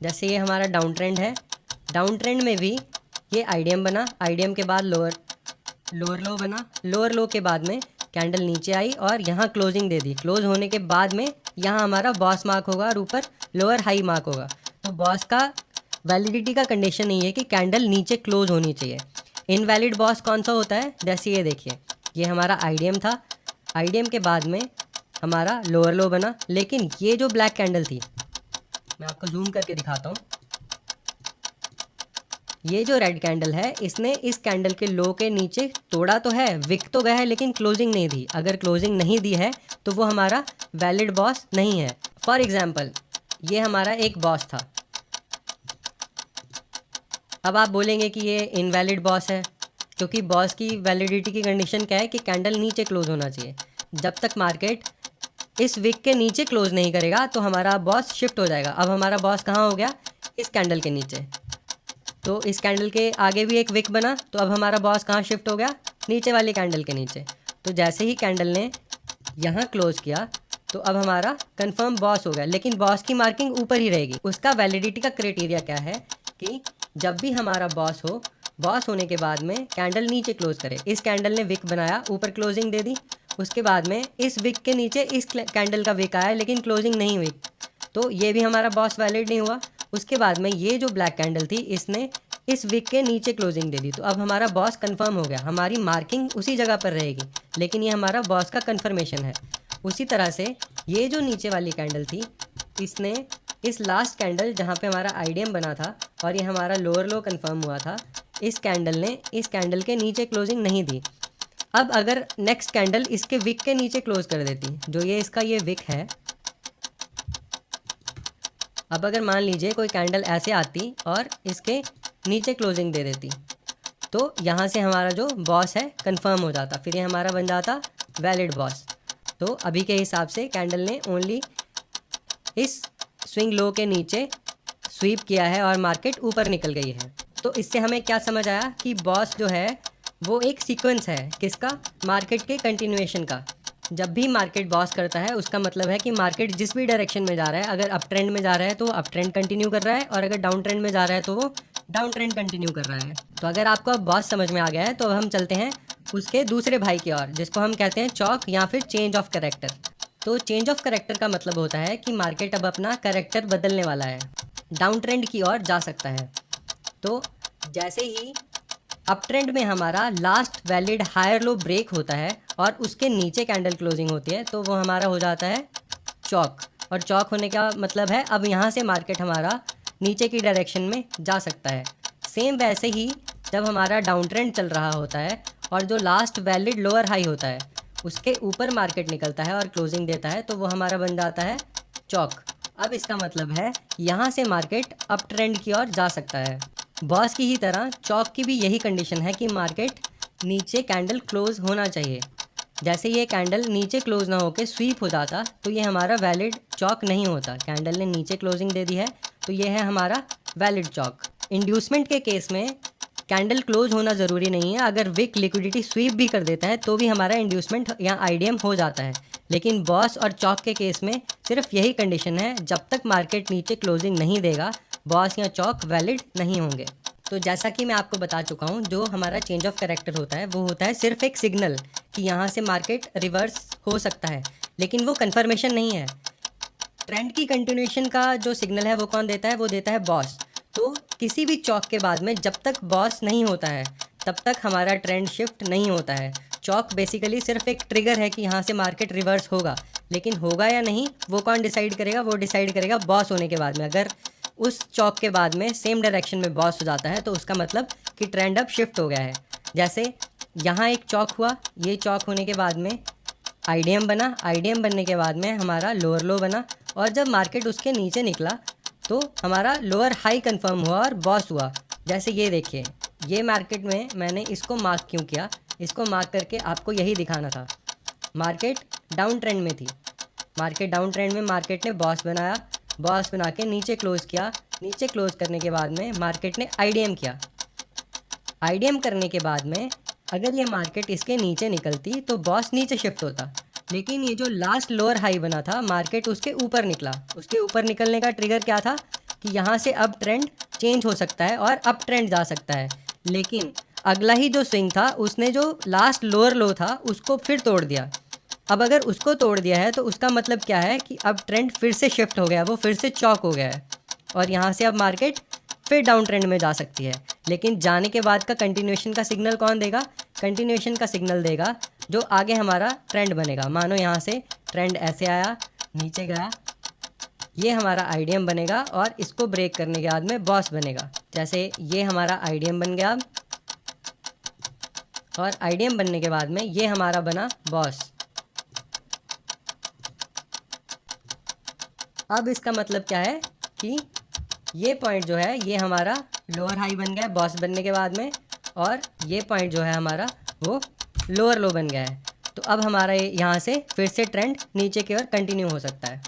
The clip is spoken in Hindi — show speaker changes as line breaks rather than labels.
जैसे ये हमारा डाउन ट्रेंड है, डाउन ट्रेंड में भी ये आईडीएम बना, आईडीएम के बाद लोअर लो बना, लोअर लो के बाद में कैंडल नीचे आई और यहाँ क्लोजिंग दे दी। क्लोज होने के बाद में यहाँ हमारा बॉस मार्क होगा और ऊपर लोअर हाई मार्क होगा। तो बॉस का वैलिडिटी का कंडीशन नहीं है कि कैंडल नीचे क्लोज होनी चाहिए। इनवैलिड बॉस कौन सा होता है, जैसे ये देखिए, ये हमारा आईडीएम था, आईडीएम के बाद में हमारा लोअर लो बना, लेकिन ये जो ब्लैक कैंडल थी, मैं आपको जूम करके दिखाता हूँ, ये जो रेड कैंडल है इसने इस कैंडल के लो के नीचे तोड़ा तो है, विक तो गया है, लेकिन क्लोजिंग नहीं दी। अगर क्लोजिंग नहीं दी है तो वो हमारा वैलिड बॉस नहीं है। फॉर एग्जांपल ये हमारा एक बॉस था, अब आप बोलेंगे कि ये इनवैलिड बॉस है, क्योंकि बॉस की वैलिडिटी की कंडीशन क्या है कि कैंडल नीचे क्लोज होना चाहिए। जब तक मार्केट इस विक के नीचे क्लोज नहीं करेगा तो हमारा बॉस शिफ्ट हो जाएगा। अब हमारा बॉस कहाँ हो गया, इस कैंडल के नीचे, तो इस कैंडल के आगे भी एक विक बना, तो अब हमारा बॉस कहाँ शिफ्ट हो गया, नीचे वाली कैंडल के नीचे। तो जैसे ही कैंडल ने यहाँ क्लोज किया तो अब हमारा कंफर्म बॉस हो गया, लेकिन बॉस की मार्किंग ऊपर ही रहेगी। उसका वैलिडिटी का क्राइटेरिया क्या है कि जब भी हमारा बॉस हो, बॉस होने के बाद में कैंडल नीचे क्लोज करे। इस कैंडल ने विक बनाया, ऊपर क्लोजिंग दे दी, उसके बाद में इस विक के नीचे इस कैंडल का विक आया लेकिन क्लोजिंग नहीं हुई, तो ये भी हमारा बॉस वैलिड नहीं हुआ। उसके बाद में ये जो ब्लैक कैंडल थी इसने इस विक के नीचे क्लोजिंग दे दी, तो अब हमारा बॉस कंफर्म हो गया, हमारी मार्किंग उसी जगह पर रहेगी, लेकिन ये हमारा बॉस का कंफर्मेशन है। उसी तरह से ये जो नीचे वाली कैंडल थी, इसने इस लास्ट कैंडल जहाँ पे हमारा आईडीएम बना था और ये हमारा लोअर लो कंफर्म हुआ था, इस कैंडल ने इस कैंडल के नीचे क्लोजिंग नहीं दी। अब अगर नेक्स्ट कैंडल इसके विक के नीचे क्लोज कर देती, जो ये इसका ये विक है, अब अगर मान लीजिए कोई कैंडल ऐसे आती और इसके नीचे क्लोजिंग दे देती, तो यहाँ से हमारा जो बॉस है कंफर्म हो जाता, फिर ये हमारा बन जाता वैलिड बॉस। तो अभी के हिसाब से कैंडल ने ओनली इस स्विंग लो के नीचे स्वीप किया है और मार्केट ऊपर निकल गई है। तो इससे हमें क्या समझ आया कि बॉस जो है वो एक सीक्वेंस है, किसका, मार्केट के कंटिन्यूएशन का। जब भी मार्केट बॉस करता है उसका मतलब है कि मार्केट जिस भी डायरेक्शन में जा रहा है, अगर अप ट्रेंड में जा रहा है तो अप ट्रेंड कंटिन्यू कर रहा है, और अगर डाउन ट्रेंड में जा रहा है तो वो डाउन ट्रेंड कंटिन्यू कर रहा है। तो अगर आपको अब बॉस समझ में आ गया है तो अब हम चलते हैं उसके दूसरे भाई की ओर, जिसको हम कहते हैं चौक या फिर चेंज ऑफ कैरेक्टर। तो चेंज ऑफ कैरेक्टर का मतलब होता है कि मार्केट अब अपना कैरेक्टर बदलने वाला है, डाउन ट्रेंड की ओर जा सकता है। तो जैसे ही अप ट्रेंड में हमारा last valid higher low break होता है और उसके नीचे कैंडल क्लोजिंग होती है, तो वो हमारा हो जाता है चौक। और चौक होने का मतलब है अब यहाँ से मार्केट हमारा नीचे की डायरेक्शन में जा सकता है। सेम वैसे ही जब हमारा डाउन ट्रेंड चल रहा होता है और जो लास्ट वैलिड लोअर हाई होता है उसके ऊपर मार्केट निकलता है और क्लोजिंग देता है, तो वो हमारा बन जाता है चौक। अब इसका मतलब है यहाँ से मार्केट अप ट्रेंड की ओर जा सकता है। बॉस की ही तरह चौक की भी यही कंडीशन है कि मार्केट नीचे कैंडल क्लोज होना चाहिए। जैसे ये कैंडल नीचे क्लोज ना होकर स्वीप हो जाता तो ये हमारा वैलिड चौक नहीं होता। कैंडल ने नीचे क्लोजिंग दे दी है तो ये है हमारा वैलिड चौक। इंड्यूसमेंट के केस में कैंडल क्लोज होना ज़रूरी नहीं है, अगर विक लिक्विडिटी स्वीप भी कर देता है तो भी हमारा इंड्यूसमेंट या आईडीएम हो जाता है। लेकिन बॉस और चौक के केस में सिर्फ यही कंडीशन है, जब तक मार्केट नीचे क्लोजिंग नहीं देगा बॉस या चौक वैलिड नहीं होंगे। तो जैसा कि मैं आपको बता चुका हूँ, जो हमारा चेंज ऑफ कैरेक्टर होता है वो होता है सिर्फ एक सिग्नल कि यहाँ से मार्केट रिवर्स हो सकता है, लेकिन वो कन्फर्मेशन नहीं है। ट्रेंड की कंटिन्यूएशन का जो सिग्नल है वो कौन देता है, वो देता है बॉस। तो किसी भी चौक के बाद में जब तक बॉस नहीं होता है तब तक हमारा ट्रेंड शिफ्ट नहीं होता है। चौक बेसिकली सिर्फ एक ट्रिगर है कि यहाँ से मार्केट रिवर्स होगा, लेकिन होगा या नहीं वो कौन डिसाइड करेगा, वो डिसाइड करेगा बॉस होने के बाद में। अगर उस चौक के बाद में सेम डायरेक्शन में बॉस हो जाता है तो उसका मतलब कि ट्रेंड अब शिफ्ट हो गया है। जैसे यहाँ एक चौक हुआ, ये चौक होने के बाद में आईडीएम बना, आईडीएम बनने के बाद में हमारा लोअर लो बना, और जब मार्केट उसके नीचे निकला तो हमारा लोअर हाई कंफर्म हुआ और बॉस हुआ। जैसे ये देखिए, ये मार्केट में मैंने इसको मार्क क्यों किया, इसको मार्क करके आपको यही दिखाना था। मार्केट डाउन ट्रेंड में थी, मार्केट डाउन ट्रेंड में मार्केट ने बॉस बनाया, बॉस बना के नीचे क्लोज़ किया, नीचे क्लोज़ करने के बाद में मार्केट ने आईडीएम किया। आईडीएम करने के बाद में अगर ये मार्केट इसके नीचे निकलती तो बॉस नीचे शिफ्ट होता, लेकिन ये जो लास्ट लोअर हाई बना था मार्केट उसके ऊपर निकला। उसके ऊपर निकलने का ट्रिगर क्या था कि यहाँ से अब ट्रेंड चेंज हो सकता है और अप ट्रेंड जा सकता है, लेकिन अगला ही जो स्विंग था उसने जो लास्ट लोअर लो था उसको फिर तोड़ दिया। अब अगर उसको तोड़ दिया है तो उसका मतलब क्या है कि अब ट्रेंड फिर से शिफ्ट हो गया, वो फिर से चौक हो गया है और यहाँ से अब मार्केट फिर डाउन ट्रेंड में जा सकती है। लेकिन जाने के बाद का कंटिन्यूएशन का सिग्नल कौन देगा? कंटिन्यूएशन का सिग्नल देगा जो आगे हमारा ट्रेंड बनेगा। मानो यहाँ से ट्रेंड ऐसे आया, नीचे गया, ये हमारा आईडीएम बनेगा और इसको ब्रेक करने के बाद में बॉस बनेगा। जैसे ये हमारा आईडीएम बन गया और आईडीएम बनने के बाद में ये हमारा बना बॉस। अब इसका मतलब क्या है कि ये पॉइंट जो है ये हमारा लोअर हाई बन गया है बॉस बनने के बाद में, और ये पॉइंट जो है हमारा वो लोअर लो बन गया है। तो अब हमारा यहाँ से फिर से ट्रेंड नीचे की ओर कंटिन्यू हो सकता है।